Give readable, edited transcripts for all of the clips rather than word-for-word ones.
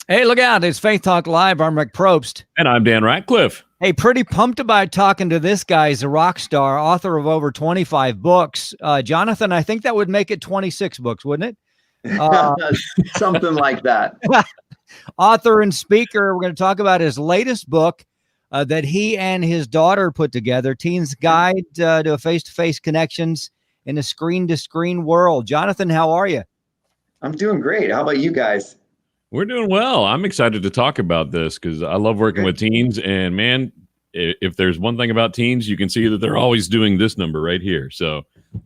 Hey, look out. It's Faith Talk Live. I'm Rick Probst. And I'm Dan Ratcliffe. Hey, pretty pumped about talking to this guy. He's a rock star, author of over 25 books. Jonathan, I think that would make it 26 books, wouldn't it? Something like that. Author and speaker. We're going to talk about his latest book that he and his daughter put together, Teen's Guide to Face-to-Face Connections in a Screen-to-Screen World. Jonathan, how are you? I'm doing great. How about you guys? We're doing well. I'm excited to talk about this because I love working with teens. And man, if there's one thing about teens, you can see that they're always doing this number right here. So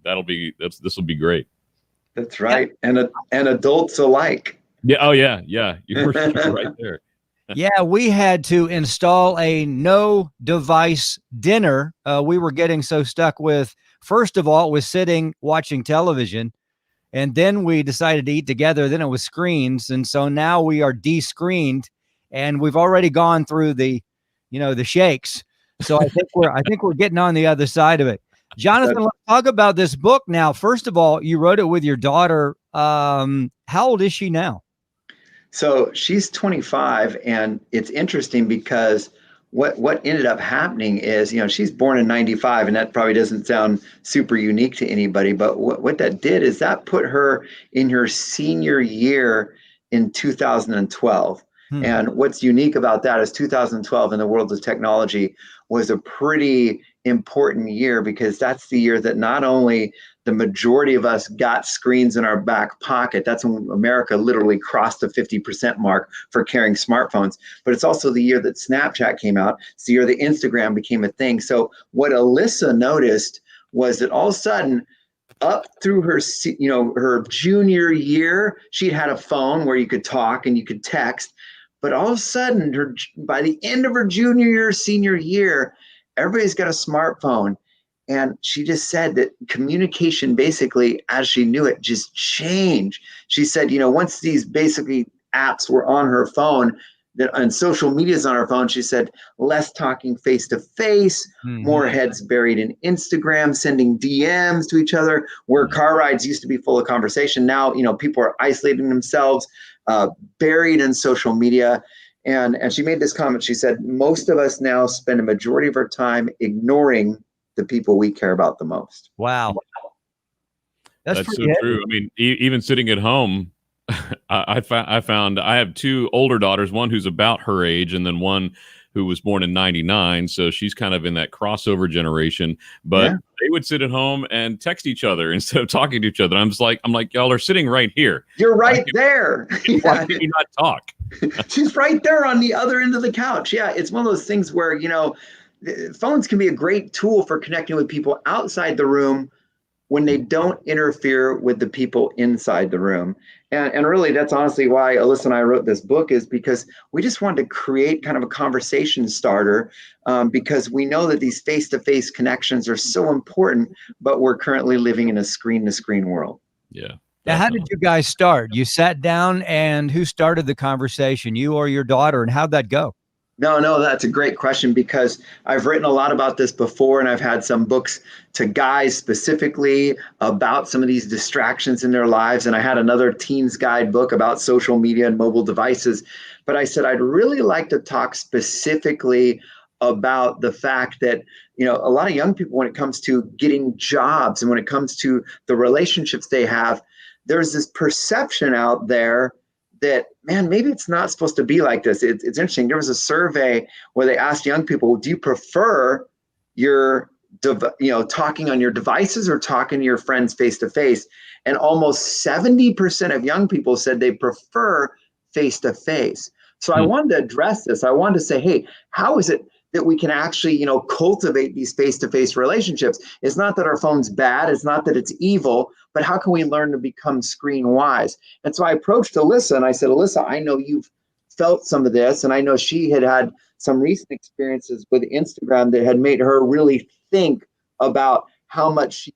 this will be great. That's right. Yeah. And adults alike. Yeah. Oh yeah. Yeah. You're right there. Yeah, we had to install a no device dinner. We were getting so stuck with, first of all, it was sitting watching television. And then we decided to eat together. Then it was screens. And so now we are de-screened, and we've already gone through the shakes. So I think we're getting on the other side of it. Jonathan, let's talk about this book now. First of all, you wrote it with your daughter. How old is she now? So she's 25, and it's interesting because what ended up happening is, she's born in 95, and that probably doesn't sound super unique to anybody, but what that did is that put her in her senior year in 2012. And what's unique about that is 2012 in the world of technology was a pretty important year, because that's the year that not only the majority of us got screens in our back pocket. That's when America literally crossed the 50% mark for carrying smartphones. But it's also the year that Snapchat came out. It's the year that Instagram became a thing. So what Alyssa noticed was that all of a sudden, up through her, her junior year, she'd had a phone where you could talk and you could text. But all of a sudden, by the end of her junior year, senior year, everybody's got a smartphone. And she just said that communication, basically, as she knew it, just changed. She said, once these basically apps were on her phone, and social media's on her phone, she said, less talking face to face, more heads buried in Instagram, sending DMs to each other, where car rides used to be full of conversation. Now, people are isolating themselves, buried in social media. And she made this comment. She said, most of us now spend a majority of our time ignoring the people we care about the most. Wow. That's so true. I mean, even sitting at home, I found I have two older daughters, one who's about her age, and then one who was born in 99. So she's kind of in that crossover generation, but they would sit at home and text each other instead of talking to each other. I'm like, y'all are sitting right here. You're right there. Why can you not talk? She's right there on the other end of the couch. Yeah. It's one of those things where, phones can be a great tool for connecting with people outside the room when they don't interfere with the people inside the room. And really, that's honestly why Alyssa and I wrote this book, is because we just wanted to create kind of a conversation starter, because we know that these face-to-face connections are so important, but we're currently living in a screen-to-screen world. Yeah. Now, how did you guys start? You sat down, and who started the conversation, you or your daughter, and how'd that go? No, that's a great question, because I've written a lot about this before, and I've had some books to guys specifically about some of these distractions in their lives. And I had another Teens Guide book about social media and mobile devices. But I said, I'd really like to talk specifically about the fact that, a lot of young people, when it comes to getting jobs and when it comes to the relationships they have, there's this perception out there that, man, maybe it's not supposed to be like this. It's interesting. There was a survey where they asked young people, do you prefer your, talking on your devices or talking to your friends face to face? And almost 70% of young people said they prefer face to face. So I wanted to address this. I wanted to say, hey, how is it that we can actually, cultivate these face-to-face relationships? It's not that our phone's bad. It's not that it's evil, but how can we learn to become screen wise? And so I approached Alyssa and I said, Alyssa, I know you've felt some of this, and I know she had some recent experiences with Instagram that had made her really think about how much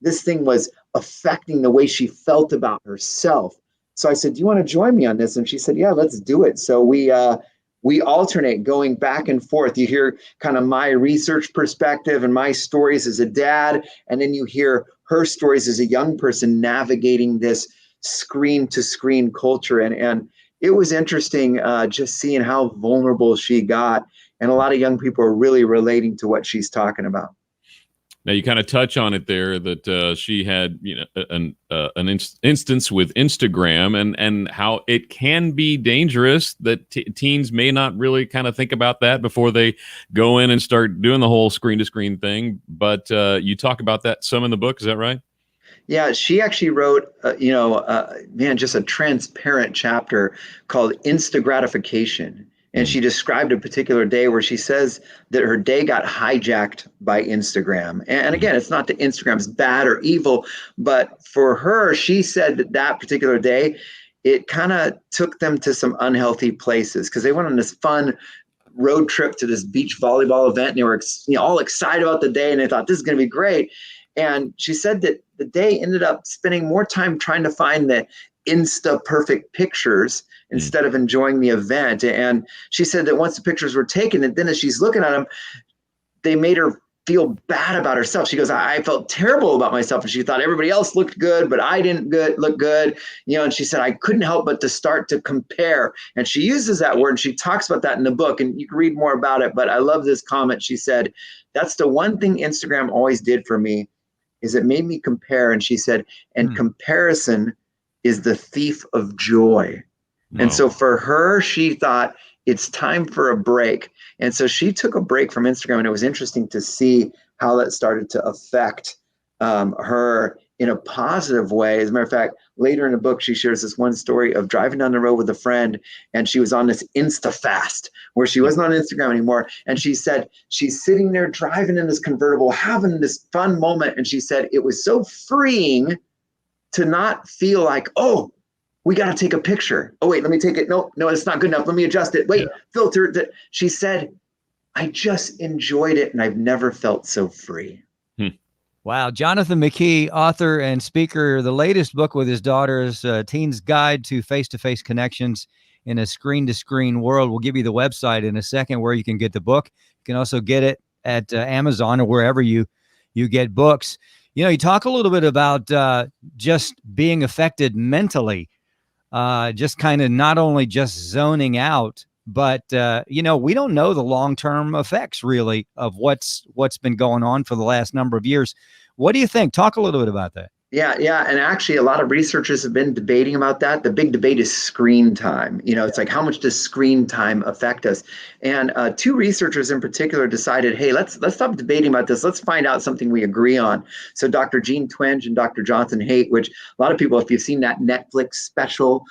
this thing was affecting the way she felt about herself. So I said, do you want to join me on this? And she said, yeah, let's do it. So we alternate going back and forth. You hear kind of my research perspective and my stories as a dad, and then you hear her stories as a young person navigating this screen to screen culture. And it was interesting just seeing how vulnerable she got. And a lot of young people are really relating to what she's talking about. Now you kind of touch on it there that she had, an instance with Instagram and how it can be dangerous that teens may not really kind of think about that before they go in and start doing the whole screen to screen thing. But you talk about that some in the book. Is that right? Yeah, she actually wrote, just a transparent chapter called Insta Gratification. And she described a particular day where she says that her day got hijacked by Instagram. And again, it's not that Instagram's bad or evil, but for her, she said that that particular day, it kind of took them to some unhealthy places because they went on this fun road trip to this beach volleyball event and they were all excited about the day and they thought this is going to be great. And she said that the day ended up spending more time trying to find the Insta perfect pictures instead of enjoying the event. And she said that once the pictures were taken, and then as she's looking at them, they made her feel bad about herself. She goes, I felt terrible about myself. And she thought everybody else looked good, but I didn't look good. And she said, I couldn't help but to start to compare. And she uses that word and she talks about that in the book and you can read more about it. But I love this comment. She said, that's the one thing Instagram always did for me is it made me compare. And she said, and comparison is the thief of joy. Wow. And so for her, she thought it's time for a break. And so she took a break from Instagram, and it was interesting to see how that started to affect her in a positive way. As a matter of fact, later in the book, she shares this one story of driving down the road with a friend, and she was on this Insta fast where she wasn't on Instagram anymore. And she said she's sitting there driving in this convertible, having this fun moment. And she said it was so freeing to not feel like, oh, we got to take a picture. Oh, wait, let me take it. No, it's not good enough. Let me adjust it. Wait, filter it. She said, I just enjoyed it and I've never felt so free. Wow. Jonathan McKee, author and speaker, the latest book with his daughters, Teen's Guide to Face-to-Face Connections in a Screen-to-Screen World. We'll give you the website in a second where you can get the book. You can also get it at Amazon or wherever you get books. You talk a little bit about just being affected mentally, just kind of not only just zoning out, but, we don't know the long-term effects really of what's been going on for the last number of years. What do you think? Talk a little bit about that. Yeah. And actually, a lot of researchers have been debating about that. The big debate is screen time. It's like, how much does screen time affect us? And two researchers in particular decided, hey, let's stop debating about this. Let's find out something we agree on. So Dr. Jean Twenge and Dr. Jonathan Haidt, which a lot of people, if you've seen that Netflix special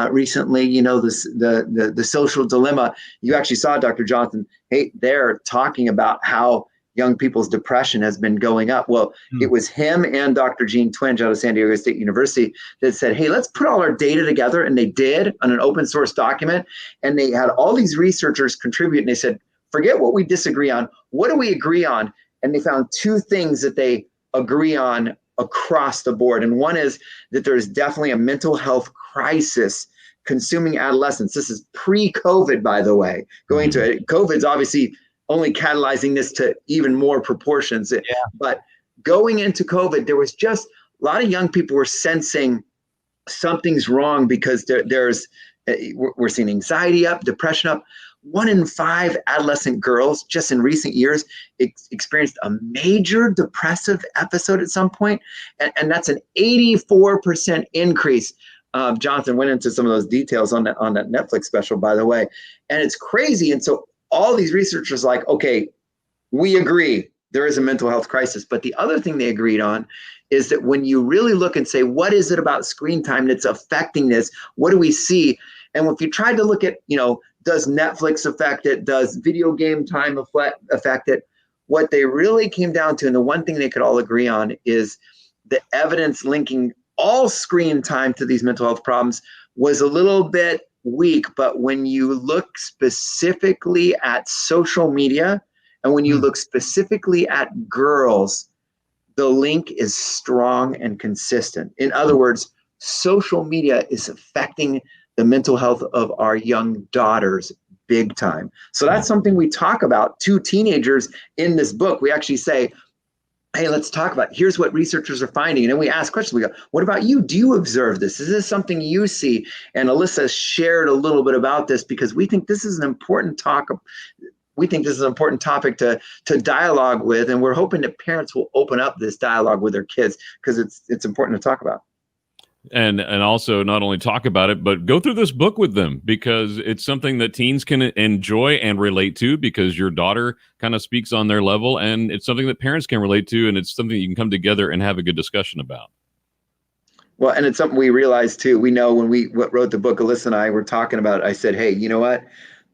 recently, the social dilemma, you actually saw Dr. Jonathan Haidt there talking about how young people's depression has been going up. Well, it was him and Dr. Jean Twenge out of San Diego State University that said, hey, let's put all our data together. And they did on an open source document. And they had all these researchers contribute. And they said, forget what we disagree on. What do we agree on? And they found two things that they agree on across the board. And one is that there's definitely a mental health crisis consuming adolescents. This is pre-COVID, by the way. Going to it, COVID's obviously only catalyzing this to even more proportions. Yeah. But going into COVID, there was just a lot of young people were sensing something's wrong because we're seeing anxiety up, depression up. 1 in 5 adolescent girls just in recent years experienced a major depressive episode at some point. And that's an 84% increase. Jonathan went into some of those details on that Netflix special, by the way. And it's crazy. And so all these researchers like, okay, we agree there is a mental health crisis. But the other thing they agreed on is that when you really look and say, what is it about screen time that's affecting this? What do we see? And if you tried to look at, does Netflix affect it? Does video game time affect it? What they really came down to, and the one thing they could all agree on, is the evidence linking all screen time to these mental health problems was a little bit weak. But when you look specifically at social media and when you look specifically at girls, the link is strong and consistent. In other words, social media is affecting the mental health of our young daughters big time. So that's something we talk about to teenagers in this book. We actually say, hey, let's talk about, here's what researchers are finding. And then we ask questions. We go, what about you? Do you observe this? Is this something you see? And Alyssa shared a little bit about this because we think this is an important talk. We think this is an important topic to dialogue with. And we're hoping that parents will open up this dialogue with their kids because it's important to talk about. And also not only talk about it, but go through this book with them, because it's something that teens can enjoy and relate to, because your daughter kind of speaks on their level, and it's something that parents can relate to, and it's something you can come together and have a good discussion about. Well, and it's something we realized too. We know when we wrote the book, Alyssa and I were talking about it, I said, hey, you know what?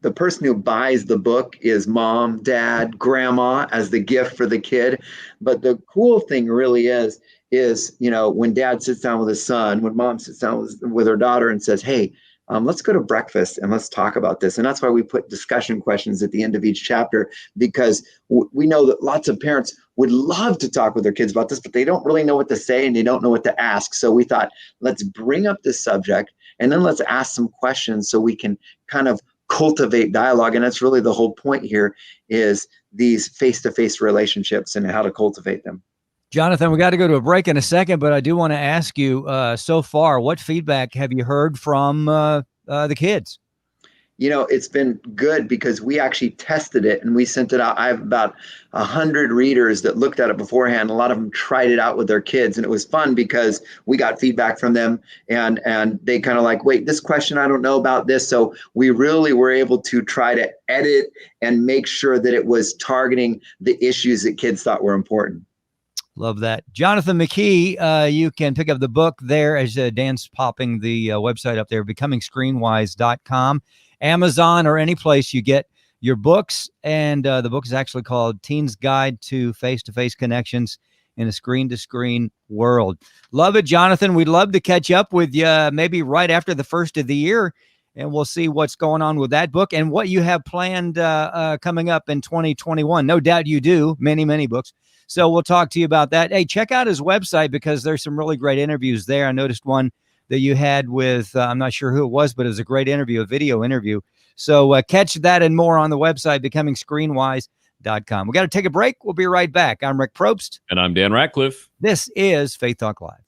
The person who buys the book is mom, dad, grandma as the gift for the kid. But the cool thing really is, when dad sits down with his son, when mom sits down with her daughter and says, hey, let's go to breakfast and let's talk about this. And that's why we put discussion questions at the end of each chapter, because we know that lots of parents would love to talk with their kids about this, but they don't really know what to say and they don't know what to ask. So we thought, let's bring up this subject and then let's ask some questions so we can kind of cultivate dialogue. And that's really the whole point here, is these face-to-face relationships and how to cultivate them. Jonathan, we got to go to a break in a second, but I do want to ask you, so far, what feedback have you heard from the kids? It's been good because we actually tested it and we sent it out. I have about 100 readers that looked at it beforehand. A lot of them tried it out with their kids, and it was fun because we got feedback from them, and they kind of like, wait, this question, I don't know about this. So we really were able to try to edit and make sure that it was targeting the issues that kids thought were important. Love that. Jonathan McKee, you can pick up the book there as Dan's popping the website up there, becomingscreenwise.com, Amazon, or any place you get your books. And the book is actually called Teen's Guide to Face-to-Face Connections in a Screen-to-Screen World. Love it, Jonathan. We'd love to catch up with you maybe right after the first of the year, and we'll see what's going on with that book and what you have planned coming up in 2021. No doubt you do. Many, many books. So we'll talk to you about that. Hey, check out his website because there's some really great interviews there. I noticed one that you had with, I'm not sure who it was, but it was a great interview, a video interview. So catch that and more on the website, becomingscreenwise.com. We got to take a break. We'll be right back. I'm Rick Probst. And I'm Dan Ratcliffe. This is Faith Talk Live.